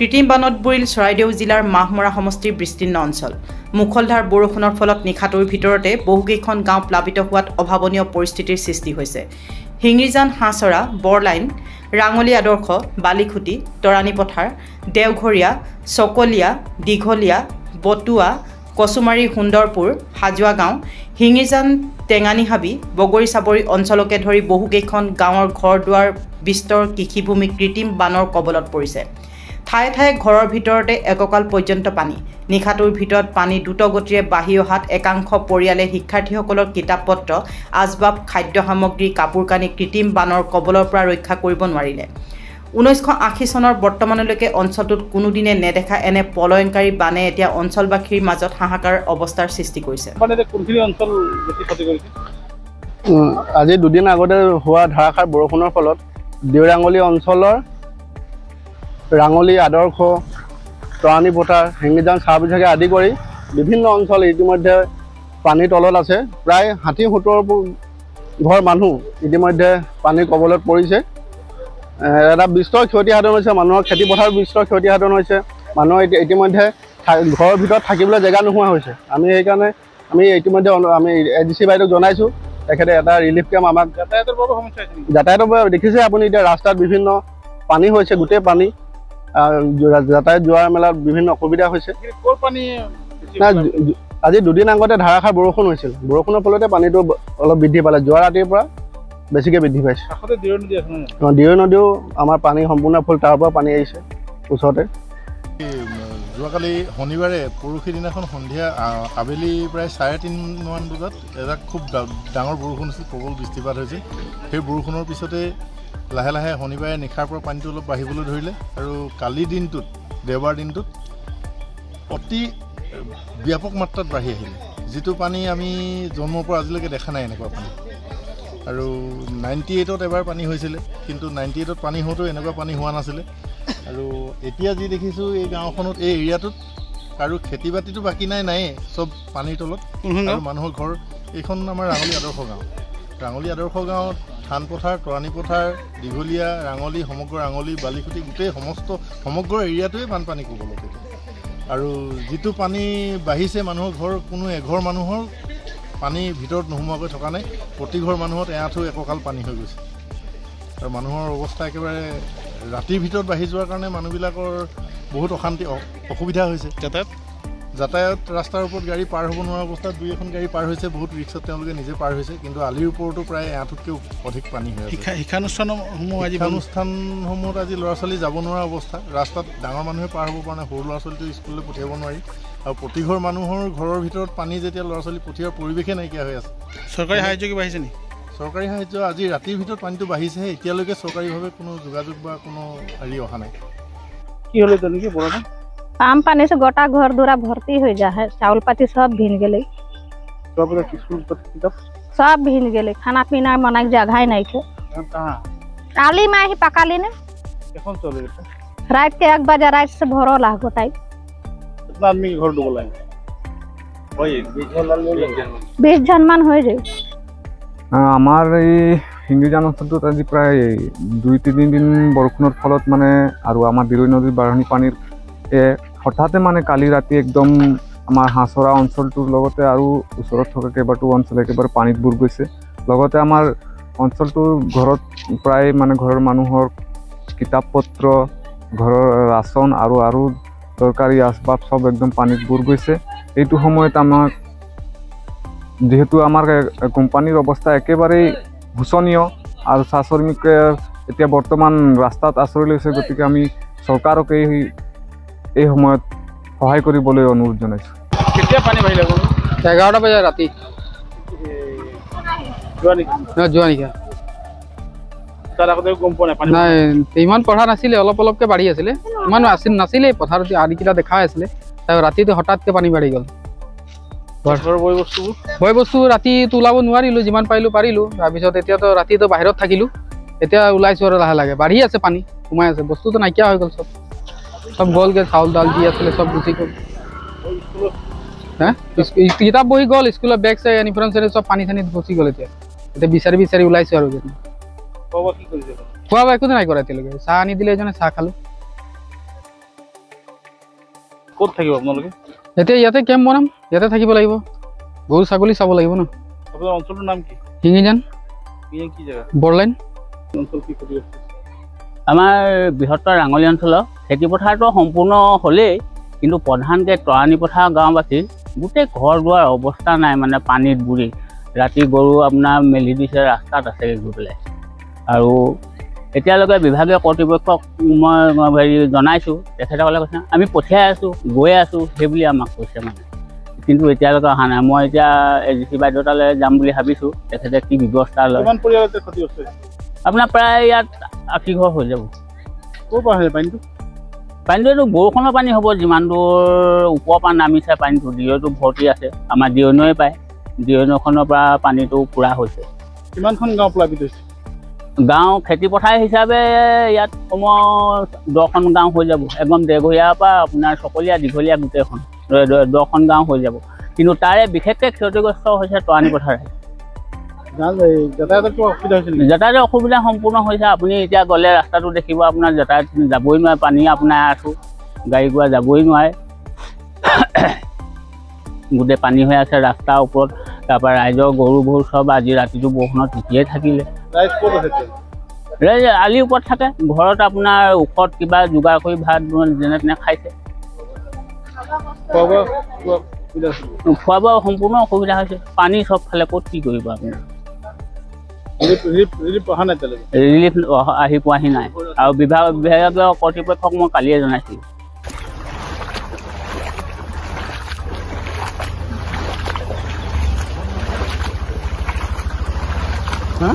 কৃত্ৰিম বানত বুৰিল চৰাইদেউ জিলাৰ মাহমৰা সমষ্টিৰ বিস্তীৰ্ণ অঞ্চল। মুখলধাৰ বৰষুণৰ ফলত নিশাটোৰ ভিতৰতে বহুকেইখন গাঁও প্লাবিত হোৱাত অভাৱনীয় পৰিস্থিতিৰ সৃষ্টি হৈছে। হিঙিজান হাঁচৰা, বৰলাইন, ৰাঙলী আদৰ্শ, বালিখুটি, তৰাণী পথাৰ, দেওঘৰীয়া, চকলীয়া, দীঘলীয়া, বটুৱা, কচুমাৰী, সুন্দৰপুৰ, হাজোৱা গাঁও, হিঙিজান, টেঙানীহাবি, বগৰী চাপৰি অঞ্চলকে ধৰি বহুকেইখন গাঁৱৰ ঘৰ দুৱাৰ বিস্তৰ কৃষিভূমি কৃত্ৰিম বানৰ কবলত পৰিছে। ঠায়ে ঠায়ে ঘৰৰ ভিতৰতে এককাল পৰ্যন্ত পানী। নিশাটোৰ ভিতৰত পানী দ্ৰুতগতিৰে বাঢ়ি অহাত একাংশ পৰিয়ালে শিক্ষাৰ্থীসকলৰ কিতাপ পত্ৰ, আচবাব, খাদ্য সামগ্ৰী, কাপোৰ কানি কৃত্ৰিম বানৰ কবলৰ পৰা ৰক্ষা কৰিব নোৱাৰিলে। 1980 চনৰ বৰ্তমানলৈকে অঞ্চলটোত কোনোদিনে নেদেখা এনে পলয়নকাৰী বানে এতিয়া অঞ্চলবাসীৰ মাজত হাহাকাৰ অৱস্থাৰ সৃষ্টি কৰিছে। আজি দুদিন আগতে হোৱা ধাৰাসাৰ বৰষুণৰ ফলত দেওৰাঙলী অঞ্চলৰ ৰাঙলী আদৰ্শ, তৰাণী পথাৰ, হিঙিজান চাহ বিভাগে আদি কৰি বিভিন্ন অঞ্চল ইতিমধ্যে পানীৰ তলত আছে। প্ৰায় 60-70 ঘৰ মানুহ ইতিমধ্যে পানীৰ কবলত পৰিছে। এটা বিস্তৰ ক্ষতিসাধন হৈছে, মানুহৰ খেতিপথাৰ বিস্তৰ ক্ষতিসাধন হৈছে। মানুহৰ ইতিমধ্যে ঘৰৰ ভিতৰত থাকিবলৈ জেগা নোহোৱা হৈছে। আমি সেইকাৰণে ইতিমধ্যে আমি ADC বাইদেউক জনাইছোঁ, তেখেতে এটা ৰিলিফ কেম্প আমাক যাতায়াতৰ বাবে দেখিছে আপুনি এতিয়া ৰাস্তাত বিভিন্ন পানী হৈছে, গোটেই পানী যাতায়াত যোৱা মেলাত বিভিন্ন অসুবিধা হৈছে। আজি দুদিন আগতে ধাৰাসাৰ বৰষুণ হৈছিল, বৰষুণৰ ফলতে পানীটো অলপ বৃদ্ধি পালে। যোৱা ৰাতিৰ পৰা বেছিকৈ বৃদ্ধি পাইছে। দিৰৈ নদীও আমাৰ পানী সম্পূৰ্ণ ফুল, তাৰ পৰা পানী আহিছে ওচৰতে। যোৱাকালি শনিবাৰে পৰহি দিনাখন সন্ধিয়া আবেলি প্ৰায় 3:30 মান বজাত এটা খুব ডাঙৰ বৰষুণ হৈছিল, প্ৰবল বৃষ্টিপাত হৈছিল। সেই বৰষুণৰ পিছতে লাহে লাহে শনিবাৰে নিশাৰ পৰা পানীটো অলপ বাঢ়িবলৈ ধৰিলে আৰু কালি দিনটোত, দেওবাৰ দিনটোত অতি ব্যাপক মাত্ৰাত বাঢ়ি আহিলে। যিটো পানী আমি জন্মৰ পৰা আজিলৈকে দেখা নাই এনেকুৱা পানী। আৰু 98ত এবাৰ পানী হৈছিলে, কিন্তু 98ত পানী হওঁতেও এনেকুৱা পানী হোৱা নাছিলে। আৰু এতিয়া যি দেখিছোঁ এই গাঁওখনত, এই এৰিয়াটোত আৰু খেতি বাতিটো বাকী নায়েই, চব পানীৰ তলত। আৰু মানুহৰ ঘৰ, এইখন আমাৰ ৰাঙলী আদৰ্শ গাঁও। ৰাঙলী আদৰ্শ গাঁৱত ধান পথাৰ, তৰাণী পথাৰ, দীঘলীয়া, ৰাঙলী, সমগ্ৰ ৰাঙলী, বালিখুটি, গোটেই সমগ্ৰ এৰিয়াটোৱে বানপানী কবলত। আৰু যিটো পানী বাঢ়িছে, মানুহৰ ঘৰ কোনো এঘৰ মানুহৰ পানী ভিতৰত নোসোমোৱাকৈ থকা নাই। প্ৰতি ঘৰ মানুহত এআঁঠু এককাল পানী হৈ গৈছে। আৰু মানুহৰ অৱস্থা একেবাৰে ৰাতিৰ ভিতৰত বাঢ়ি যোৱাৰ কাৰণে মানুহবিলাকৰ বহুত অশান্তি, অসুবিধা হৈছে। যাতায়াত ৰাস্তাৰ ওপৰত গাড়ী পাৰ হ'ব নোৱাৰা অৱস্থাত 2-এখন গাড়ী পাৰ হৈছে, বহুত ৰিক্সত তেওঁলোকে নিজে পাৰ হৈছে। কিন্তু আলিৰ ওপৰতো প্ৰায় এআঁঠুতকৈও অধিক পানী হৈ আছে। শিক্ষানুষ্ঠানসমূহত আজি ল'ৰা ছোৱালী যাব নোৱাৰা অৱস্থা। ৰাস্তাত ডাঙৰ মানুহে পাৰ হ'ব পৰা নাই, সৰু ল'ৰা ছোৱালীটো স্কুললৈ পঠিয়াব নোৱাৰি। আৰু প্ৰতিঘৰ মানুহৰ ঘৰৰ ভিতৰত পানী যেতিয়া ল'ৰা ছোৱালী পঠিওৱাৰ পৰিৱেশে নাইকিয়া হৈ আছে। চৰকাৰী সাহায্য কি বাঢ়িছে নেকি? চৰকাৰী সাহায্য আজি ৰাতিৰ ভিতৰত পানীটো বাঢ়িছেহে, এতিয়ালৈকে চৰকাৰীভাৱে কোনো যোগাযোগ বা কোনো হেৰি অহা নাই। কি হ'লে তেনেকৈ বৰষুণ कम पानी से गोटा घर दूरा भर्ती हो जा है, चावल पाती सब भीन गए, सब भीन गए, खाना पीना मना जगह ही नहीं थे। काली में ही पकाली ने रात के 1 बजे रात से भरो ला गोटाई 20 जन मान हो जाए। आमार हिंगिजान अঞ্চলটোত আজি প্ৰায় 2-3 দিন বৰষুণৰ ফলত মানে আৰু আমাৰ দিৰৈ নদীৰ বাঢ়নী পানীৰ হঠাতে মানে কালি ৰাতি একদম আমাৰ হাঁচৰা অঞ্চলটোৰ লগতে আৰু ওচৰত থকা কেইবাটাও অঞ্চল একেবাৰে পানীত বুৰ গৈছে। লগতে আমাৰ অঞ্চলটোৰ ঘৰত প্ৰায় মানে ঘৰৰ মানুহৰ কিতাপ পত্ৰ, ঘৰৰ ৰাচন আৰু দৰকাৰী আচবাব সব একদম পানীত বুৰ গৈছে। এইটো সময়ত আমাক যেহেতু আমাৰ কোম্পানীৰ অৱস্থা একেবাৰেই শোচনীয় আৰু চাহ শ্ৰমিকে এতিয়া বৰ্তমান ৰাস্তাত আশ্ৰয় লৈছে, গতিকে আমি চৰকাৰক এই সময়ত সহায় কৰিবলৈ অনুৰোধ জনাইছোঁ। কেতিয়া পানী বাঢ়িলে? 11টা বজাত ৰাতি যোৱা নিশা। নাই ইমান পঢ়া নাছিলে, অলপ অলপকৈ বাঢ়ি আছিলে, ইমান নাছিলে পথাৰত আদিকেইটা দেখা আছিলে। তাৰ ৰাতিটো হঠাৎকৈ পানী বাঢ়ি গ'ল। বয় বস্তু ৰাতি ওলাব নোৱাৰিলোঁ, যিমান পাৰিলোঁ। তাৰপিছত এতিয়াতো ৰাতিটো বাহিৰত থাকিলোঁ, এতিয়া ওলাইছোঁ আৰু লাহে লাহে বাঢ়ি আছে, পানী সোমাই আছে, বস্তুটো নাইকিয়া হৈ গ'ল, সব গ'লগৈ, চাউল দাল দি আছিলে সব গুচি গ'ল। কিতাপ বহি গ'ল, স্কুলৰ বেগ চেগ ইউনিফৰ্ম সব পানী চানীত গুচি গ'ল। এতিয়া বিচাৰি ওলাইছোঁ আৰু খোৱা বোৱা একো নাই কৰা এতিয়ালৈকে। চাহ আনি দিলে এজনে, চাহ খালোঁ। ক'ত থাকিব আপোনালোকে এতিয়া ইয়াতে কেম্প বনাম ইয়াতে থাকিব লাগিব গৰু ছাগলী চাব লাগিব ন আপোনাৰ অঞ্চলটোৰ নাম কি শিঙিজান কি জেগা বৰলাইন অঞ্চল কি ক্ষতি হৈছে আমাৰ বৃহত্তৰ ৰাঙলী অঞ্চলৰ খেতি পথাৰটো সম্পূৰ্ণ হ'লেই কিন্তু প্ৰধানকৈ তৰাণী পথাৰ গাঁওবাসীৰ গোটেই ঘৰ দুৱাৰ অৱস্থা নাই মানে পানীত বুৰি ৰাতি গৰু আপোনাৰ মেলি দিছে ৰাস্তাত আছে গৈ পেলাই আৰু এতিয়ালৈকে বিভাগীয় কৰ্তৃপক্ষক মই জনাইছোঁ তেখেতসকলে কৈছে আমি পঠিয়াই আছোঁ গৈ আছোঁ সেই বুলি আমাক কৈছে মানে কিন্তু এতিয়ালৈকে অহা নাই মই এতিয়া AGC বাইদেউ তালৈ যাম বুলি ভাবিছোঁ তেখেতে কি ব্যৱস্থা লয় কিমান পৰিয়ালতে ক্ষতি হৈছে আপোনাৰ প্ৰায় ইয়াত 80 ঘৰ হৈ যাব ক'ৰ পৰা আহে পানীটো পানীটো এইটো বৰষুণৰ পানী হ'ব যিমান দূৰ ওপৰৰ পৰা নামিছে পানীটো দিৰৈটো ভৰ্তি আছে আমাৰ দিৰৈ নৈ পায় দিৰৈ নৈখনৰ পৰা পানীটো পূৰা হৈছে কিমানখন গাঁও প্লাবিত হৈছে গাঁও খেতি পথাৰ হিচাপে ইয়াত কমেও 10খন গাঁও হৈ যাব একদম দেৰঘৰীয়াৰ পৰা আপোনাৰ চকলীয়া দীঘলীয়া গোটেইখন 10খন গাঁও হৈ যাব কিন্তু তাৰে বিশেষকৈ ক্ষতিগ্ৰস্ত হৈছে তৰাণী পথাৰ যাতায়াতৰ অসুবিধা সম্পূৰ্ণ হৈছে আপুনি এতিয়া গ'লে ৰাস্তাটো দেখিব আপোনাৰ যাতায়াত যাবই নোৱাৰে পানী আপোনাৰ আঁঠু গাড়ী গোৱা যাবই নোৱাৰে গোটেই পানী হৈ আছে ৰাস্তাৰ ওপৰত তাৰপৰা ৰাইজৰ গৰুবোৰ চব আজি ৰাতিটো বৰষুণত তিতিয়ে থাকিলে ৰাইজ আলিৰ ওপৰত থাকে ঘৰত আপোনাৰ ওখত কিবা যোগাৰ কৰি ভাত যেনে তেনে খাইছে খোৱা বোৱা সম্পূৰ্ণ অসুবিধা হৈছে পানী চবফালে ক'ত কি কৰিব আপুনি ৰিলিফ আহি পোৱাহি নাই আৰু বিভাগীয় কৰ্তৃপক্ষক মই কালিয়ে জনাইছিলোঁ হা